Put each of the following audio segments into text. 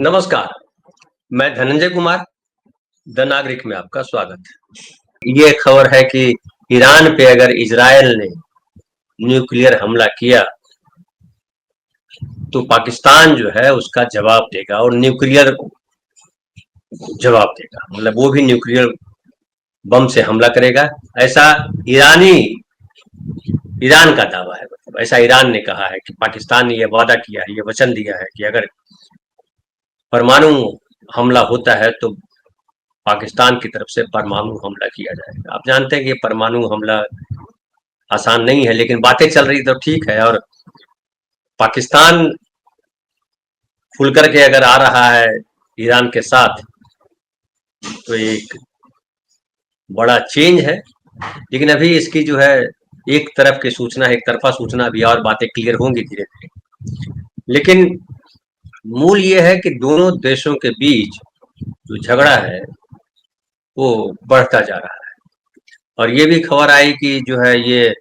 नमस्कार, मैं धनंजय कुमार, द नागरिक में आपका स्वागत है। ये खबर है कि ईरान पे अगर इजराइल ने न्यूक्लियर हमला किया तो पाकिस्तान जो है उसका जवाब देगा और न्यूक्लियर जवाब देगा, मतलब वो भी न्यूक्लियर बम से हमला करेगा। ऐसा ईरान का दावा है, मतलब ऐसा ईरान ने कहा है कि पाकिस्तान ने यह वादा किया है, ये वचन दिया है कि अगर परमाणु हमला होता है तो पाकिस्तान की तरफ से परमाणु हमला किया जाएगा। आप जानते हैं कि परमाणु हमला आसान नहीं है, लेकिन बातें चल रही तो ठीक है। और पाकिस्तान खुल करके अगर आ रहा है ईरान के साथ तो एक बड़ा चेंज है। लेकिन अभी इसकी जो है एक तरफा सूचना भी, और बातें क्लियर होंगी धीरे धीरे। लेकिन मूल ये है कि दोनों देशों के बीच जो झगड़ा है वो बढ़ता जा रहा है। और ये भी खबर आई कि जो है ये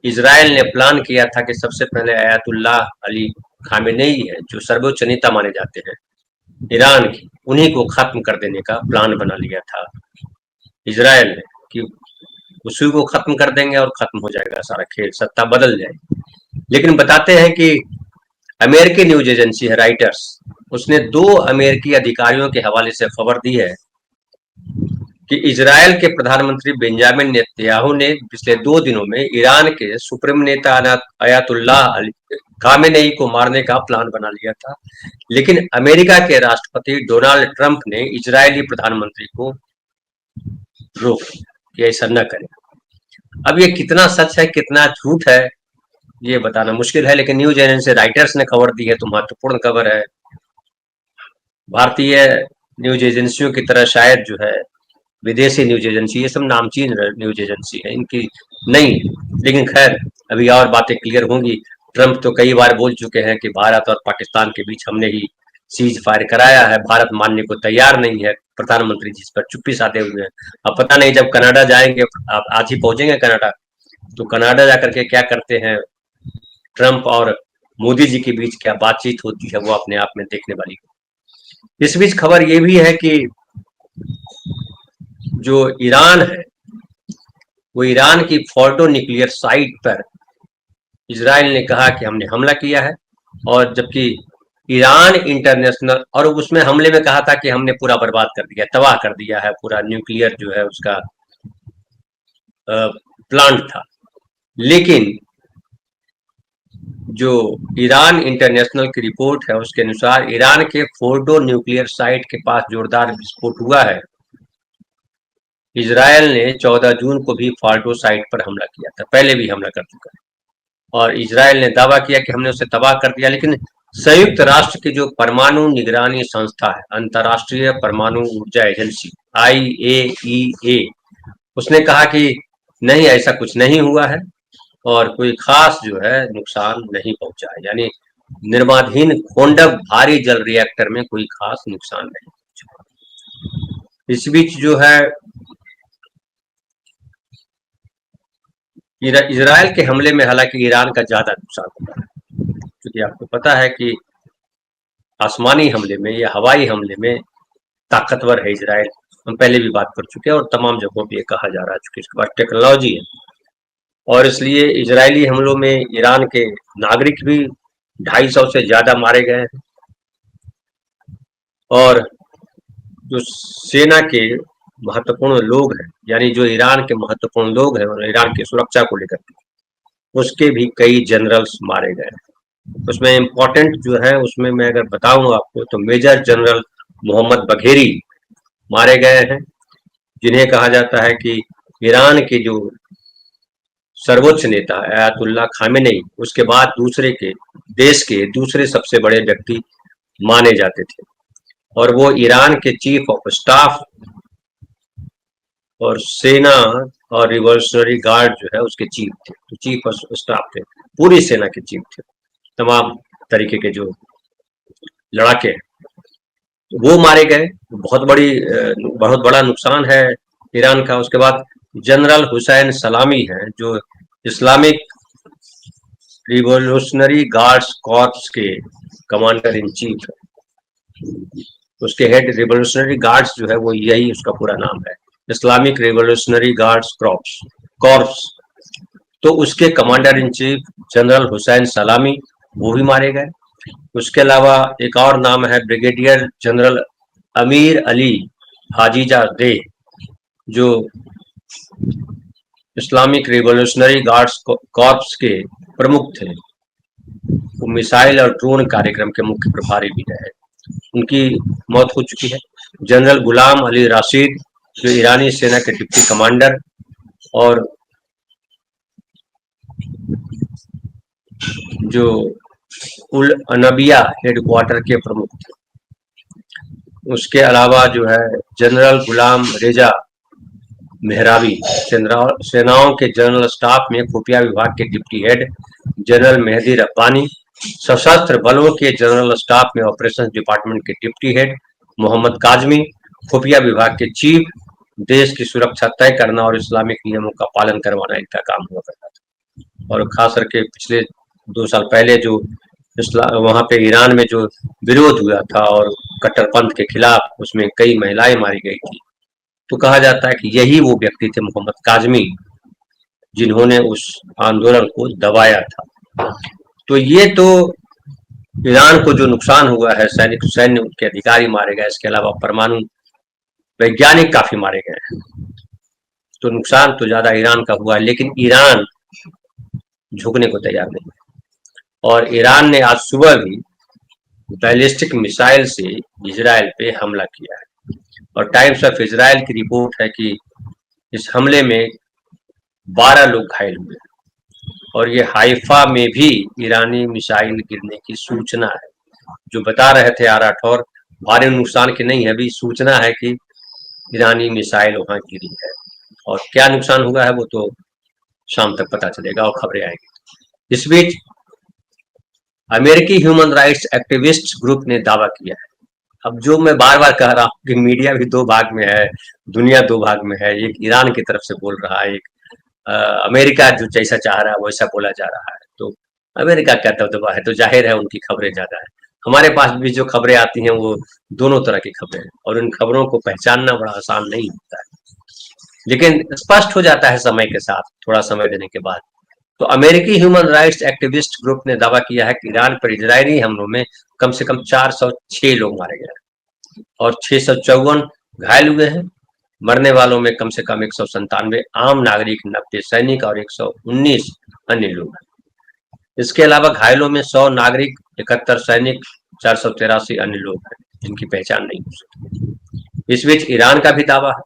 इजराइल ने प्लान किया था कि सबसे पहले अयातुल्लाह अली खामेनेई है, जो सर्वोच्च नेता माने जाते हैं ईरान की, उन्हीं को खत्म कर देने का प्लान बना लिया था इजराइल ने कि उसी को खत्म कर देंगे और खत्म हो जाएगा सारा खेल, सत्ता बदल जाएगी। लेकिन बताते हैं कि अमेरिकी न्यूज एजेंसी है राइटर्स, उसने 2 अमेरिकी अधिकारियों के हवाले से खबर दी है कि इजराइल के प्रधानमंत्री बेंजामिन नेतन्याहू ने पिछले 2 दिनों में ईरान के सुप्रीम नेता अयातुल्लाह अली खामेनेई को मारने का प्लान बना लिया था। लेकिन अमेरिका के राष्ट्रपति डोनाल्ड ट्रंप ने इजरायली प्रधानमंत्री को रोक दिया कि ऐसा न करें। अब ये कितना सच है कितना झूठ है ये बताना मुश्किल है, लेकिन न्यूज एजेंसी राइटर्स ने खबर दी है तो महत्वपूर्ण खबर है। भारतीय न्यूज एजेंसियों की तरह शायद जो है विदेशी न्यूज एजेंसी, ये सब नामचीन न्यूज एजेंसी है इनकी नहीं, लेकिन खैर अभी और बातें क्लियर होंगी। ट्रंप तो कई बार बोल चुके हैं कि भारत और पाकिस्तान के बीच हमने ही सीज फायर कराया है, भारत मानने को तैयार नहीं है। प्रधानमंत्री जिस पर चुप्पी साधे हुए हैं। अब पता नहीं जब कनाडा जाएंगे, आप आज ही पहुंचेंगे कनाडा, तो कनाडा जाकर के क्या करते हैं ट्रंप और मोदी जी के बीच क्या बातचीत होती है, वो अपने आप में देखने वाली है। इस बीच खबर ये भी है कि जो ईरान है वो ईरान की फोर्डो न्यूक्लियर साइट पर इजराइल ने कहा कि हमने हमला किया है, और जबकि ईरान इंटरनेशनल, और उसमें हमले में कहा था कि हमने पूरा बर्बाद कर दिया, तबाह कर दिया है पूरा न्यूक्लियर जो है उसका प्लांट था। लेकिन जो ईरान इंटरनेशनल की रिपोर्ट है उसके अनुसार ईरान के फोर्डो न्यूक्लियर साइट के पास जोरदार विस्फोट हुआ है। इजराइल ने 14 जून को भी फोर्डो साइट पर हमला किया था, पहले भी हमला कर चुका है, और इजराइल ने दावा किया कि हमने उसे तबाह कर दिया। लेकिन संयुक्त राष्ट्र की जो परमाणु निगरानी संस्था है, अंतर्राष्ट्रीय परमाणु ऊर्जा एजेंसी IAEA, उसने कहा कि नहीं, ऐसा कुछ नहीं हुआ है और कोई खास जो है नुकसान नहीं पहुंचा है। यानी निर्माणाधीन खोंडक भारी जल रिएक्टर में कोई खास नुकसान नहीं पहुंचा। इस बीच जो है इजराइल के हमले में हालांकि ईरान का ज्यादा नुकसान हुआ है, क्योंकि आपको पता है कि आसमानी हमले में या हवाई हमले में ताकतवर है इजराइल। हम पहले भी बात कर चुके हैं और तमाम जगहों पे ये कहा जा रहा है कि इसके पास टेक्नोलॉजी है, और इसलिए इजरायली हमलों में ईरान के नागरिक भी 250 से ज्यादा मारे गए हैं। और जो सेना के महत्वपूर्ण लोग हैं, यानी जो ईरान के महत्वपूर्ण लोग हैं और ईरान की सुरक्षा को लेकर उसके भी कई जनरल्स मारे गए हैं। उसमें इम्पोर्टेंट जो है, उसमें मैं अगर बताऊं आपको तो मेजर जनरल मोहम्मद बघेरी मारे गए हैं, जिन्हें कहा जाता है कि ईरान के जो सर्वोच्च नेता अयातुल्लाह खामेनेई, उसके बाद देश के दूसरे सबसे बड़े व्यक्ति माने जाते थे, और वो ईरान के चीफ ऑफ स्टाफ और सेना और रिवॉल्यूशनरी गार्ड जो है उसके चीफ थे, तो चीफ ऑफ स्टाफ थे, पूरी सेना के चीफ थे, तमाम तरीके के जो लड़ाके हैं वो मारे गए। बहुत बड़ा नुकसान है ईरान का। उसके बाद जनरल हुसैन सलामी हैं, जो इस्लामिक रिवॉल्यूशनरी गार्ड्स कॉर्प्स के कमांडर इन चीफ है, उसके हेड रिवोल्यूशनरी गार्ड्स जो है वो यही उसका पूरा नाम है, इस्लामिक रिवोल्यूशनरी गार्ड्स कॉर्प्स। तो उसके commander in chief general Hussain सलामी वो भी मारे गए। उसके अलावा एक और नाम है ब्रिगेडियर जनरल अमीर अली हाजीजा दे, जो इस्लामिक रिवोल्यूशनरी गार्ड्स कॉर्प्स के प्रमुख थे। वो मिसाइल और ड्रोन कार्यक्रम के मुख्य प्रभारी भी रहे। उनकी मौत हो चुकी है। जनरल गुलाम अली राशिद, जो ईरानी सेना के डिप्टी कमांडर और जो उल अनबिया हेडक्वार्टर के प्रमुख थे। उसके अलावा जो है जनरल गुलाम रेजा मेहराबी, सेनाओं के जनरल स्टाफ में खुफिया विभाग के deputy head general Mehdi Rabbani, सशस्त्र बलों के जनरल स्टाफ में ऑपरेशन डिपार्टमेंट के डिप्टी हेड मोहम्मद काजमी, खुफिया विभाग के चीफ, देश की सुरक्षा तय करना और इस्लामिक नियमों का पालन करवाना इनका काम हुआ करता था। और खास करके पिछले 2 साल पहले जो वहां पे ईरान में जो विरोध हुआ था और कट्टरपंथ के खिलाफ, उसमें कई महिलाएं मारी गई थी। तो कहा जाता है कि यही वो व्यक्ति थे मोहम्मद काजमी, जिन्होंने उस आंदोलन को दबाया था। तो ये तो ईरान को जो नुकसान हुआ है, सैन्य के अधिकारी मारे गए, इसके अलावा परमाणु वैज्ञानिक काफी मारे गए हैं। तो नुकसान तो ज्यादा ईरान का हुआ है, लेकिन ईरान झुकने को तैयार नहीं है। और ईरान ने आज सुबह भी बैलिस्टिक मिसाइल से इजराइल पे हमला किया है। और टाइम्स ऑफ इजराइल की रिपोर्ट है कि इस हमले में 12 लोग घायल हुए। और ये हाइफा में भी ईरानी मिसाइल गिरने की सूचना है। जो बता रहे थे आराठौर, भारी नुकसान की नहीं है, अभी सूचना है कि ईरानी मिसाइल वहां गिरी है। और क्या नुकसान हुआ है वो तो शाम तक पता चलेगा और खबरें आएंगी। इस बीच अमेरिकी ह्यूमन राइट्स एक्टिविस्ट ग्रुप ने दावा किया है। अब जो मैं बार बार कह रहा हूँ कि मीडिया भी 2 भाग में है, दुनिया 2 भाग में है। एक ईरान की तरफ से बोल रहा है, एक अमेरिका जो जैसा चाह रहा है वैसा बोला जा रहा है। तो अमेरिका का दबदबा है तो जाहिर है उनकी खबरें ज्यादा है। हमारे पास भी जो खबरें आती हैं वो दोनों तरह की खबरें हैं, और उन खबरों को पहचानना बड़ा आसान नहीं होता है, लेकिन स्पष्ट हो जाता है समय के साथ, थोड़ा समय देने के बाद। तो अमेरिकी ह्यूमन राइट्स एक्टिविस्ट ग्रुप ने दावा किया है कि ईरान पर इजरायली हमलों में कम से कम 406 लोग मारे गए हैं और 654 घायल हुए हैं। मरने वालों में कम से कम 197 आम नागरिक, 90 सैनिक और 119 अन्य लोग हैं। इसके अलावा घायलों में 100 नागरिक, 71 सैनिक, 483 अन्य लोग हैं जिनकी पहचान नहीं हो सकी। इस बीच ईरान का भी दावा है,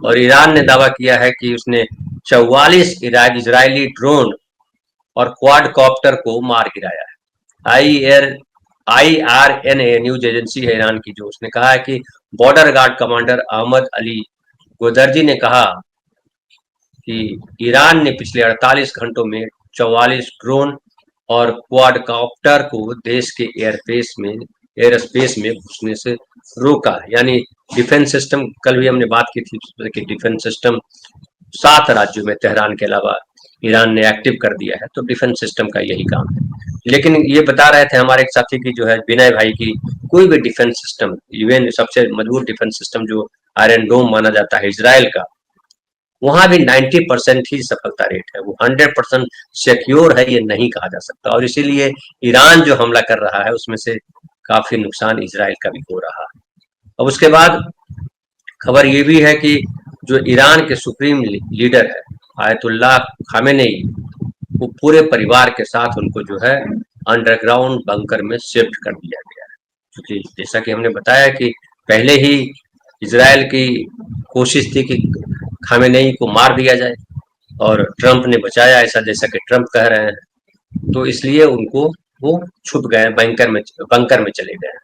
और ईरान ने दावा किया है कि उसने 44 इजरायली ड्रोन और क्वाडकॉप्टर को मार गिराया है। IRNA न्यूज एजेंसी है ईरान की, जो उसने कहा है कि border guard commander Ahmad Ali Godarzi ने कहा कि ईरान ने पिछले 48 घंटों में 44 ड्रोन और क्वाडकॉप्टर को देश के एयर स्पेस में घुसने से रोका। यानी डिफेंस सिस्टम, कल भी हमने बात की थी कि डिफेंस सिस्टम 7 राज्यों में तेहरान के अलावा ईरान ने एक्टिव कर दिया है। तो डिफेंस सिस्टम का यही काम है। लेकिन ये बता रहे थे हमारे एक साथी की, जो है विनय भाई की, कोई भी डिफेंस सिस्टम, इवन सबसे मजबूत डिफेंस सिस्टम जो आयरन डोम माना जाता है इजराइल का, वहां भी 90% ही सफलता रेट है। वो 100% सिक्योर है ये नहीं कहा जा सकता। और इसीलिए ईरान जो हमला कर रहा है उसमें से काफी नुकसान इजराइल का भी हो रहा है। अब उसके बाद खबर ये भी है कि जो ईरान के सुप्रीम लीडर है आयतुल्लाह खामेनेई, वो पूरे परिवार के साथ उनको जो है अंडरग्राउंड बंकर में शिफ्ट कर दिया गया है। क्योंकि जैसा कि हमने बताया कि पहले ही इजराइल की कोशिश थी कि खामेनेई को मार दिया जाए, और ट्रंप ने बचाया, ऐसा जैसा कि ट्रंप कह रहे हैं। तो इसलिए उनको वो छुप गए, बंकर में चले गए।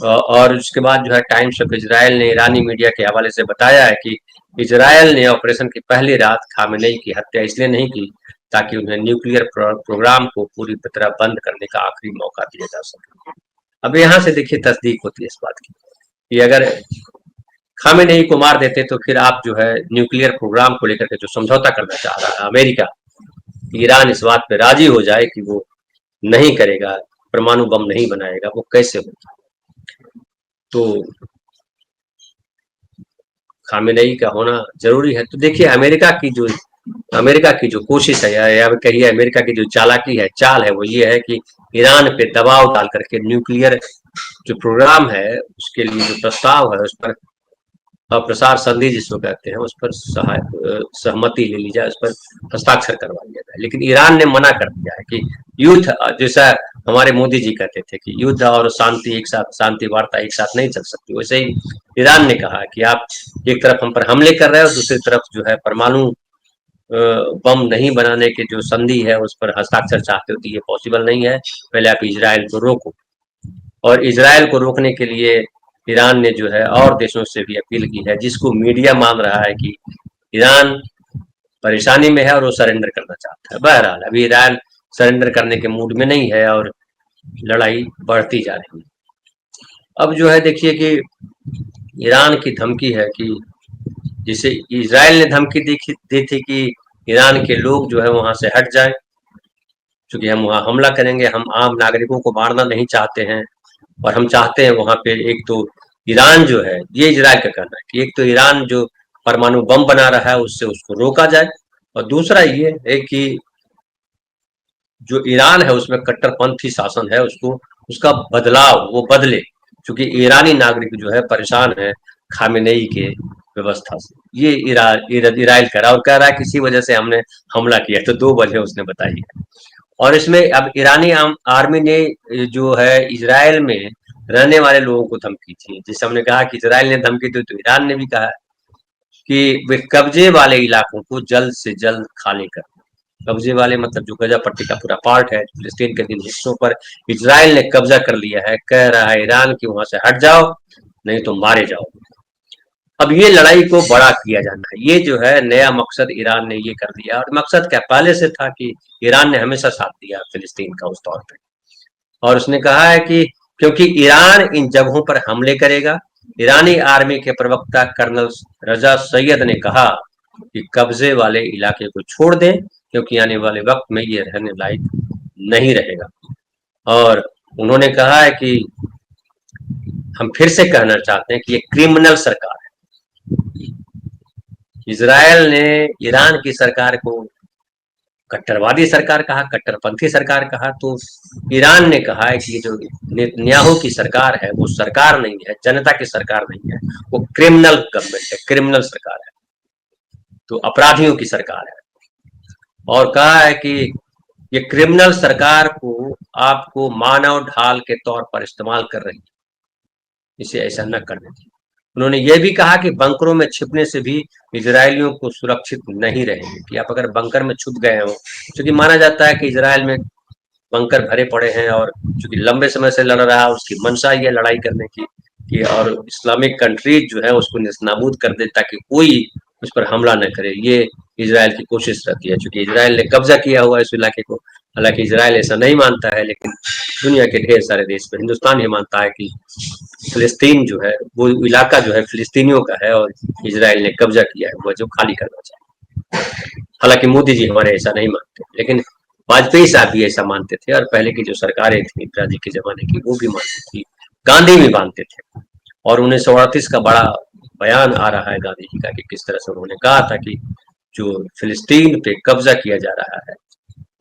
और उसके बाद जो है टाइम्स ऑफ इजराइल ने ईरानी मीडिया के हवाले से बताया है कि इजराइल ने ऑपरेशन की पहली रात खामेनेई की हत्या इसलिए नहीं की ताकि उन्हें न्यूक्लियर प्रोग्राम को पूरी तरह बंद करने का आखिरी मौका दिया जा सके। अब यहाँ से देखिए तस्दीक होती है इस बात की कि अगर खामेनेई को मार देते तो फिर आप जो है न्यूक्लियर प्रोग्राम को लेकर के जो समझौता करना चाह रहा है अमेरिका, ईरान इस बात पे राजी हो जाए कि वो नहीं करेगा, परमाणु बम नहीं बनाएगा, वो कैसे होगा। तो खामेनेई का होना जरूरी है। तो देखिए अमेरिका की जो कोशिश है या कहिए अमेरिका की जो चालाकी है, चाल है, वो ये है कि ईरान पे दबाव डाल करके न्यूक्लियर जो प्रोग्राम है उसके लिए जो प्रस्ताव है उस पर प्रसार संधि जिसको कहते हैं उस पर सहमति ले ली जाए, उस पर हस्ताक्षर करवा लिया जाए। लेकिन ईरान ने मना कर दिया है कि युद्ध, जैसा हमारे मोदी जी कहते थे कि युद्ध और शांति एक साथ, शांति वार्ता एक साथ नहीं चल सकती, वैसे ही ईरान ने कहा कि आप एक तरफ हम पर हमले कर रहे हो, दूसरी तरफ जो है परमाणु बम नहीं बनाने के जो संधि है उस पर हस्ताक्षर चाहते हो, तो ये पॉसिबल नहीं है। पहले आप इजराइल को रोको। और इजराइल को रोकने के लिए ईरान ने जो है और देशों से भी अपील की है, जिसको मीडिया मान रहा है कि ईरान परेशानी में है और वो सरेंडर करना चाहता है। बहरहाल अभी ईरान सरेंडर करने के मूड में नहीं है और लड़ाई बढ़ती जा रही है। अब जो है देखिए कि ईरान की धमकी है कि जिसे इजराइल ने धमकी दी थी कि ईरान के लोग जो है वहां से हट जाए, क्योंकि हम वहां हमला करेंगे, हम आम नागरिकों को मारना नहीं चाहते हैं और हम चाहते हैं वहां पे एक तो ईरान जो है, ये इजराइल का कहना है कि एक तो ईरान जो परमाणु बम बना रहा है उससे उसको रोका जाए, और दूसरा ये है कि जो ईरान है उसमें कट्टरपंथी शासन है, उसको उसका बदलाव वो बदले, क्योंकि ईरानी नागरिक जो है परेशान है खामेनेई के व्यवस्था से। ये इजराइल कह रहा है और कह रहा है किसी वजह से हमने हमला किया, तो 2 वजह उसने बताई है। और इसमें अब ईरानी आर्मी ने जो है इजराइल में रहने वाले लोगों को धमकी थी, जिसे हमने कहा कि इजराइल ने धमकी दी, तो ईरान ने भी कहा कि वे कब्जे वाले इलाकों को जल्द से जल्द खाली कर। कब्जे वाले मतलब जो गजा पट्टी का पूरा पार्ट है फिलिस्तीन के 3 हिस्सों पर इजराइल ने कब्जा कर लिया है। कह रहा है ईरान की वहां से हट जाओ नहीं तो मारे जाओ। अब ये लड़ाई को बड़ा किया जाना है, ये जो है नया मकसद ईरान ने ये कर दिया। और मकसद क्या पहले से था कि ईरान ने हमेशा साथ दिया फिलिस्तीन का उस तौर पे, और उसने कहा है कि क्योंकि ईरान इन जगहों पर हमले करेगा। ईरानी आर्मी के प्रवक्ता कर्नल रजा सैयद ने कहा कि कब्जे वाले इलाके को छोड़ दें, क्योंकि आने वाले वक्त में ये रहने लायक नहीं रहेगा। और उन्होंने कहा है कि हम फिर से कहना चाहते हैं कि ये क्रिमिनल सरकार है। इजराइल ने ईरान की सरकार को कट्टरवादी सरकार कहा, कट्टरपंथी सरकार कहा, तो ईरान ने कहा है कि ये जो नेतन्याहू की सरकार है वो सरकार नहीं है, जनता की सरकार नहीं है, वो क्रिमिनल गवर्नमेंट है, क्रिमिनल सरकार है, तो अपराधियों की सरकार है। और कहा है कि ये क्रिमिनल सरकार को आपको मानव ढाल के तौर पर इस्तेमाल कर रही है, इसे ऐसा न करने दीजिए। उन्होंने ये भी कहा कि बंकरों में छिपने से भी इजरायलियों को सुरक्षित नहीं रहेंगे, कि आप अगर बंकर में छुप गए हो, क्योंकि माना जाता है कि इजराइल में बंकर भरे पड़े हैं और चूंकि लंबे समय से लड़ रहा है, उसकी मंशा ये लड़ाई करने की कि और इस्लामिक कंट्रीज जो है उसको निस्नाबूद कर दे ताकि कोई उस पर हमला न करे, ये इजराइल की कोशिश रहती है। चूंकि इजराइल ने कब्जा किया हुआ है इस इलाके को, हालांकि इजराइल ऐसा नहीं मानता है, लेकिन दुनिया के ढेर सारे देश में हिंदुस्तान ये मानता है कि फिलिस्तीन जो है वो इलाका जो है फिलिस्तीनियों का है और इजराइल ने कब्जा किया है, वह जो खाली करना चाहिए। हालांकि मोदी जी हमारे ऐसा नहीं मानते, लेकिन वाजपेयी साहब भी ऐसा मानते थे और पहले की जो सरकारें थी इंदिरा जी के जमाने की वो भी मानती थी, गांधी भी मानते थे। और 1938 का बड़ा बयान आ रहा है गांधी जी का कि किस तरह से उन्होंने कहा था कि जो फिलिस्तीन पे कब्जा किया जा रहा है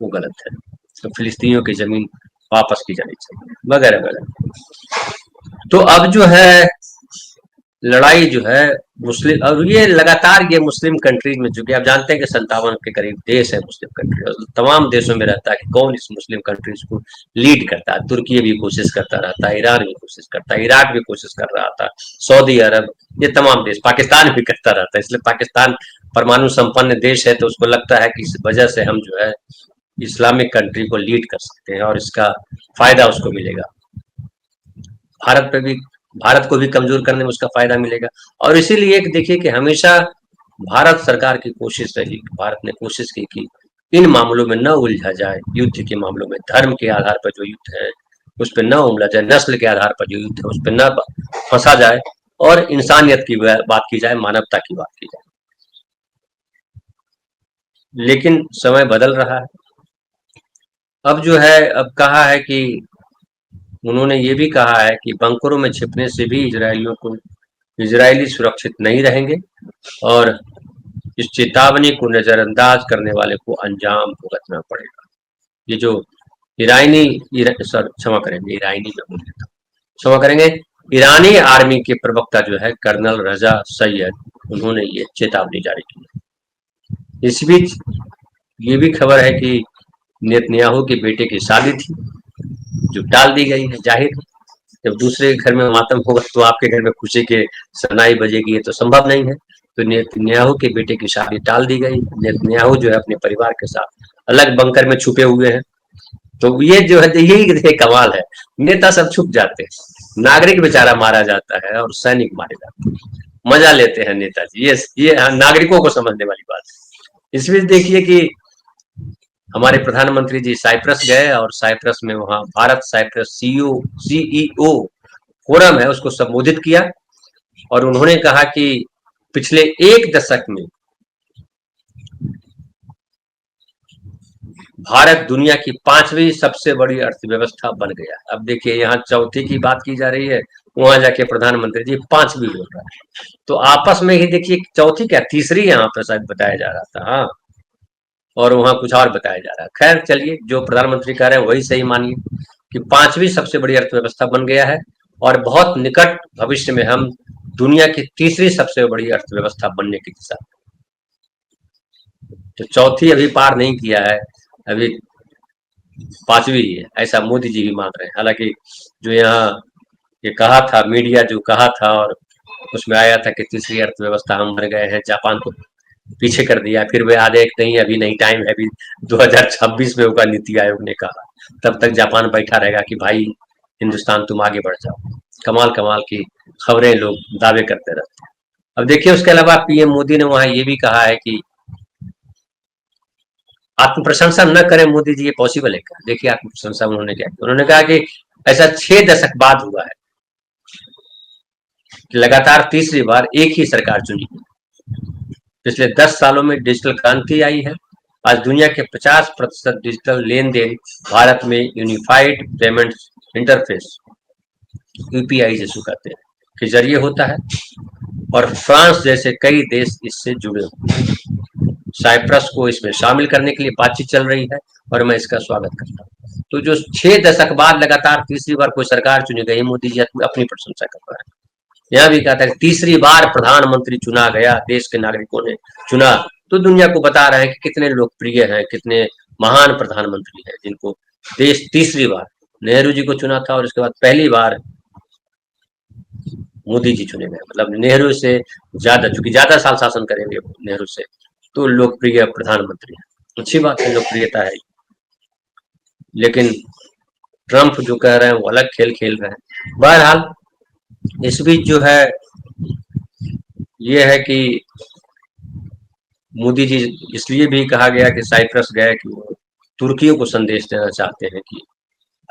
वो गलत है, तो फिलिस्तीनियों की जमीन वापस की जानी चाहिए, वगैरह वगैरह। तो अब जो है लड़ाई जो है मुस्लिम, और ये लगातार ये मुस्लिम कंट्रीज में, जो कि आप जानते हैं कि 57 के करीब देश है मुस्लिम कंट्री, और तमाम देशों में रहता है कि कौन इस मुस्लिम कंट्रीज को लीड करता है। तुर्की भी कोशिश करता रहता है, ईरान भी कोशिश करता है, इराक भी कोशिश कर रहा था, सऊदी अरब, ये तमाम देश, पाकिस्तान भी करता रहता है। इसलिए पाकिस्तान परमाणु संपन्न देश है, तो उसको लगता है कि इस वजह से हम जो है इस्लामिक कंट्री को लीड कर सकते हैं और इसका फायदा उसको मिलेगा। भारत पे भी, भारत को भी कमजोर करने में उसका फायदा मिलेगा। और इसीलिए एक देखिए कि हमेशा भारत सरकार की कोशिश रही, भारत ने कोशिश की कि इन मामलों में न उलझा जाए, युद्ध के मामलों में धर्म के आधार पर जो युद्ध है उस पर न उमड़ा जाए, नस्ल के आधार पर जो युद्ध है उस पर न फंसा जाए और इंसानियत की बात की जाए, मानवता की बात की जाए। लेकिन समय बदल रहा है। अब जो है अब कहा है कि उन्होंने ये भी कहा है कि बंकरों में छिपने से भी इजरायली सुरक्षित नहीं रहेंगे और इस चेतावनी को नजरअंदाज करने वाले को अंजाम भुगतना पड़ेगा। ये जो क्षमा करेंगे, ईरानी में बोल देता हूँ, क्षमा करेंगे, ईरानी आर्मी के प्रवक्ता जो है कर्नल रजा सैयद, उन्होंने ये चेतावनी जारी की है। इस बीच ये भी खबर है कि नेतन्याहू के बेटे की शादी थी जो टाल दी गई है। जाहिर है जब दूसरे के घर में मातम होगा तो आपके घर में खुशी के शनाई बजेगी, ये तो संभव नहीं है। तो नेतन्याहू के बेटे की शादी टाल दी गई। नेतन्याहू जो है अपने परिवार के साथ अलग बंकर में छुपे हुए हैं। तो ये जो है यही देखिए कमाल है, नेता सब छुप जाते हैं, नागरिक बेचारा मारा जाता है और सैनिक मारे जाते हैं, मजा लेते हैं नेताजी। ये नागरिकों को समझने वाली बात है। इस बीच देखिए कि हमारे प्रधानमंत्री जी साइप्रस गए और साइप्रस में वहां भारत साइप्रस सीईओ फोरम है उसको संबोधित किया और उन्होंने कहा कि पिछले एक दशक में भारत दुनिया की 5वीं सबसे बड़ी अर्थव्यवस्था बन गया। अब देखिए यहाँ चौथी की बात की जा रही है, वहां जाके प्रधानमंत्री जी 5वीं बोल रहा है। तो आपस में ही देखिए चौथी क्या तीसरी यहाँ पर शायद बताया जा रहा था। हाँ, और वहां कुछ और बताया जा रहा है। खैर चलिए, जो प्रधानमंत्री कह रहे हैं वही सही मानिए कि 5वीं सबसे बड़ी अर्थव्यवस्था बन गया है और बहुत निकट भविष्य में हम दुनिया की तीसरी सबसे बड़ी अर्थव्यवस्था बनने की दिशा। तो चौथी अभी पार नहीं किया है, अभी 5वीं ही है, ऐसा मोदी जी भी मान रहे हैं। हालांकि जो यहाँ ये कहा था, मीडिया जो कहा था और उसमें आया था कि तीसरी अर्थव्यवस्था हम बन गए हैं, जापान को पीछे कर दिया। फिर वे आधे एक नहीं, अभी नहीं, टाइम है, अभी 2026 में होगा, नीति आयोग ने कहा। तब तक जापान बैठा रहेगा कि भाई हिंदुस्तान तुम आगे बढ़ जाओ। कमाल कमाल की खबरें लोग दावे करते रहते हैं। अब देखिए उसके अलावा पीएम मोदी ने वहां ये भी कहा है कि आत्म प्रशंसा न करें मोदी जी, ये पॉसिबल है क्या? देखिए आत्म प्रशंसा उन्होंने क्या किया, उन्होंने कहा कि ऐसा 6 दशक बाद हुआ है कि लगातार तीसरी बार एक ही सरकार चुनी। पिछले 10 सालों में डिजिटल क्रांति आई है। आज दुनिया के 50% डिजिटल लेन देन भारत में यूनिफाइड पेमेंट इंटरफेस यूपीआई जिसको कहते हैं के जरिए होता है और फ्रांस जैसे कई देश इससे जुड़े हुए हैं। साइप्रस को इसमें शामिल करने के लिए बातचीत चल रही है और मैं इसका स्वागत करता हूँ। तो जो 6 दशक बाद लगातार तीसरी बार कोई सरकार चुनी गई, मोदी जी अपनी प्रशंसा कर रहा है। यह भी कहता है कि तीसरी बार प्रधानमंत्री चुना गया, देश के नागरिकों ने चुना, तो दुनिया को बता रहे हैं कि कितने लोकप्रिय हैं, कितने महान प्रधानमंत्री हैं जिनको देश तीसरी बार, नेहरू जी को चुना था और उसके बाद पहली बार मोदी जी चुने गए। मतलब नेहरू से ज्यादा, चूंकि ज्यादा साल शासन करेंगे नेहरू से, तो लोकप्रिय प्रधानमंत्री है। अच्छी बात है, लोकप्रियता है। लेकिन ट्रंप जो कह रहे हैं वो अलग खेल खेल रहे हैं। बहरहाल इस बीच जो है ये है कि मोदी जी इसलिए भी कहा गया कि साइप्रस गए कि वो तुर्कियों को संदेश देना चाहते हैं कि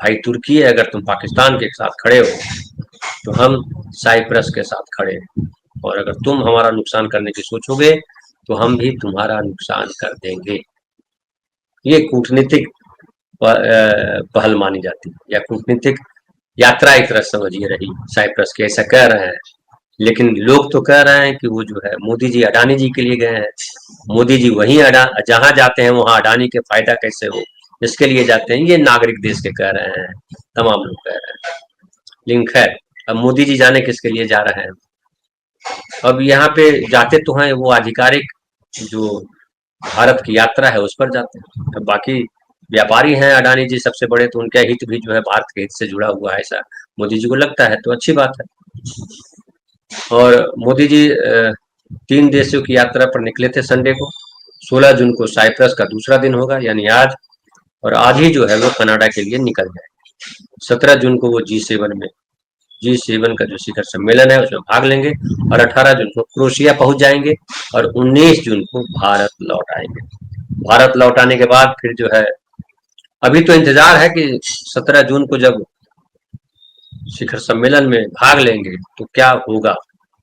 भाई तुर्की, अगर तुम पाकिस्तान के साथ खड़े हो तो हम साइप्रस के साथ खड़े हैं, और अगर तुम हमारा नुकसान करने की सोचोगे तो हम भी तुम्हारा नुकसान कर देंगे। ये कूटनीतिक पहल मानी जाती है, या कूटनीतिक यात्रा एक तरह समझिए रही साइप्रस की, ऐसा कह रहे हैं। लेकिन लोग तो कह रहे हैं कि वो जो है मोदी जी अडानी जी के लिए गए हैं, मोदी जी वहीं जहां जाते हैं वहां अडानी के फायदा कैसे हो इसके लिए जाते हैं, ये नागरिक देश के कह रहे हैं, तमाम लोग कह रहे हैं। लेकिन खैर, अब मोदी जी जाने किसके लिए जा रहे हैं? अब यहाँ पे जाते तो हैं वो आधिकारिक जो भारत की यात्रा है उस पर जाते हैं। अब बाकी व्यापारी हैं अडानी जी सबसे बड़े, तो उनका हित भी जो है भारत के हित से जुड़ा हुआ है, ऐसा मोदी जी को लगता है, तो अच्छी बात है। और मोदी जी 3 देशों की यात्रा पर निकले थे संडे को। 16 जून को साइप्रस का दूसरा दिन होगा, यानी आज, और आज ही जो है वो कनाडा के लिए निकल जाएंगे। 17 जून को वो G7 का जो शिखर सम्मेलन है उसमें भाग लेंगे और 18 जून को क्रोएशिया पहुंच जाएंगे और 19 जून को भारत लौट आएंगे। भारत लौट आने के बाद फिर जो है, अभी तो इंतजार है कि 17 जून को जब शिखर सम्मेलन में भाग लेंगे तो क्या होगा,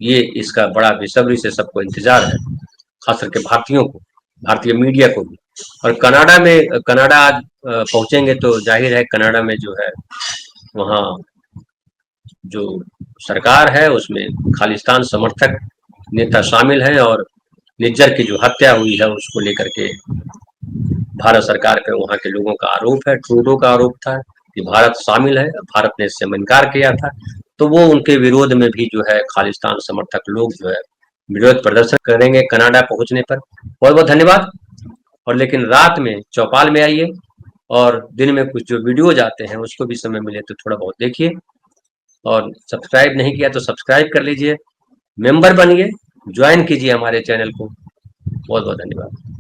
ये इसका बड़ा बेसब्री से सबको इंतजार है, खास करके भारतीयों को, भारतीय मीडिया को भी। और कनाडा आज पहुंचेंगे तो जाहिर है कनाडा में जो है वहाँ जो सरकार है उसमें खालिस्तान समर्थक नेता शामिल हैं, और निज्जर की जो हत्या हुई है उसको लेकर के भारत सरकार पे वहाँ के लोगों का आरोप है। ट्रूडो का आरोप था कि भारत शामिल है, भारत ने इससे इनकार किया था, तो वो उनके विरोध में भी जो है खालिस्तान समर्थक लोग जो है विरोध प्रदर्शन करेंगे कनाडा पहुंचने पर। बहुत बहुत धन्यवाद। और लेकिन रात में चौपाल में आइए, और दिन में कुछ जो वीडियोज आते हैं उसको भी समय मिले तो थोड़ा बहुत देखिए, और सब्सक्राइब नहीं किया तो सब्सक्राइब कर लीजिए, मेंबर बनिए, ज्वाइन कीजिए हमारे चैनल को। बहुत बहुत धन्यवाद।